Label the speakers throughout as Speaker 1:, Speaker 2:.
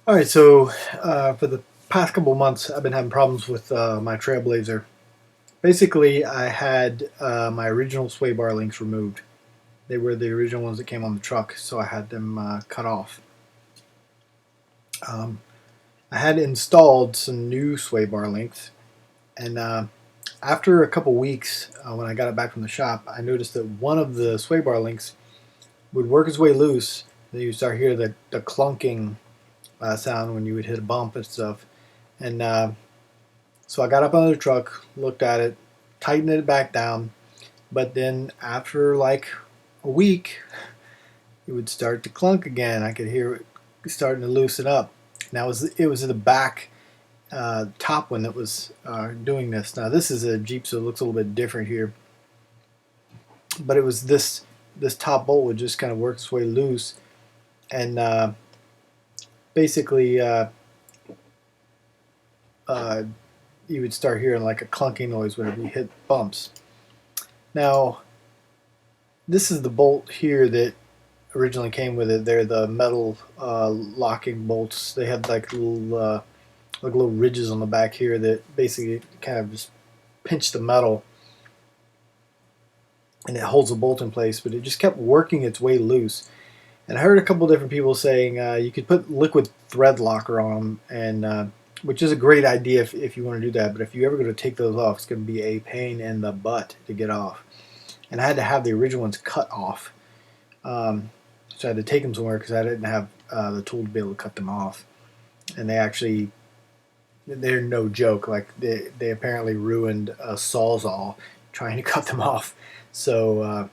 Speaker 1: All right, so for the past couple of months, I've been having problems with my Trailblazer. Basically, I had my original sway bar links removed. They were the original ones that came on the truck, so I had them cut off. Um, I had installed some new sway bar links, and after a couple weeks, when I got it back from the shop, I noticed that one of the sway bar links would work its way loose. Then you start hear the clunking sound when you would hit a bump and stuff. And So I got up on the truck, looked at it, tightened it back down, but then after like a week, it would start to clunk again. I could hear it starting to loosen up. Now it was the back top one that was doing this. Now this is a Jeep, so it looks a little bit different here, but it was this top bolt would just kind of work its way loose, and basically uh, you would start hearing like a clunking noise whenever you hit bumps. Now this is the bolt here that originally came with it. They're the metal locking bolts. They had like little ridges on the back here that basically kind of just pinch the metal and it holds the bolt in place. But it just kept working its way loose. And I heard a couple different people saying you could put liquid thread locker on them, and which is a great idea if you want to do that. But if you ever go to take those off, it's going to be a pain in the butt to get off. And I had to have the original ones cut off. So I had to take them somewhere because I didn't have the tool to be able to cut them off. And they're no joke. Like they apparently ruined a Sawzall trying to cut them off. So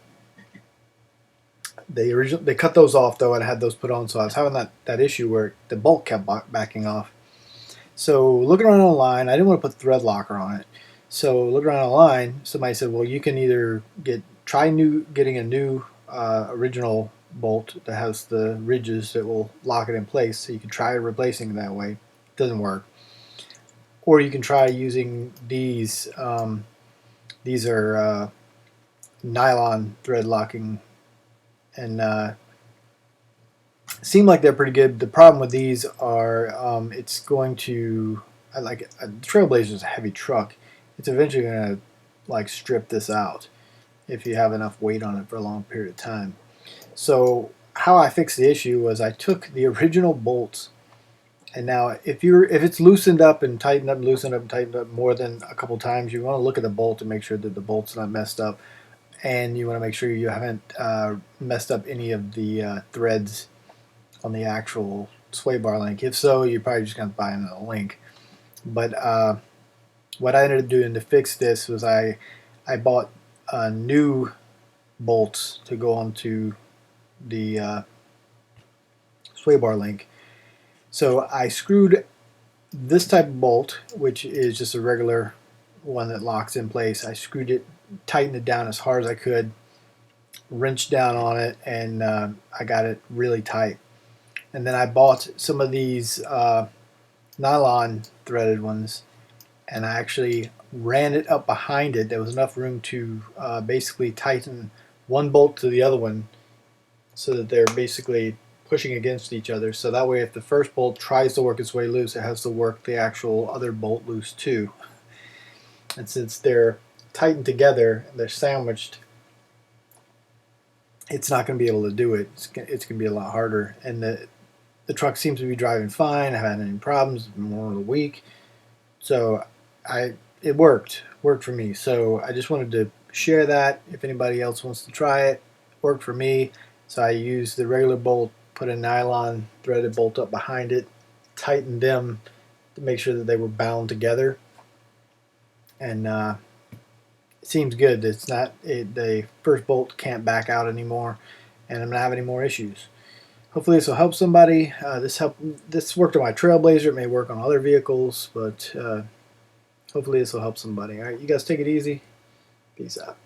Speaker 1: they cut those off though, and I had those put on. So I was having that issue where the bolt kept backing off. So looking around online, I didn't want to put thread locker on it. So looking around online, somebody said, well, you can either getting a new original bolt that has the ridges that will lock it in place, so you can try replacing it that way. It doesn't work. Or you can try using these. These are nylon thread locking, and seem like they're pretty good. The problem with these are it's going to like a Trailblazer is a heavy truck. It's eventually going to like strip this out if you have enough weight on it for a long period of time. So how I fixed the issue was I took the original bolts, and now if it's loosened up and tightened up, loosened up and tightened up more than a couple times, you want to look at the bolt to make sure that the bolt's not messed up, and you want to make sure you haven't messed up any of the threads on the actual sway bar link. If so, you're probably just going to buy another link. But what I ended up doing to fix this was I bought new bolts to go onto the sway bar link. So I screwed this type of bolt, which is just a regular one that locks in place. I screwed it, tightened it down as hard as I could, wrenched down on it, and I got it really tight. And then I bought some of these nylon threaded ones, and I actually ran it up behind it. There was enough room to basically tighten one bolt to the other one so that they're basically pushing against each other. So that way if the first bolt tries to work its way loose, it has to work the actual other bolt loose too. And since they're tightened together, they're sandwiched, it's not going to be able to do it. It's going to be a lot harder. And the truck seems to be driving fine. I haven't had any problems. It's been more than a week. So it worked for me. So I just wanted to share that. If anybody else wants to try it, worked for me. So I used the regular bolt, put a nylon threaded bolt up behind it, tightened them to make sure that they were bound together, and it seems good. It's not the first bolt can't back out anymore, and I'm not having any more issues. Hopefully this will help somebody. This worked on my Trailblazer. It may work on other vehicles, but hopefully this will help somebody. All right, you guys take it easy. Peace out.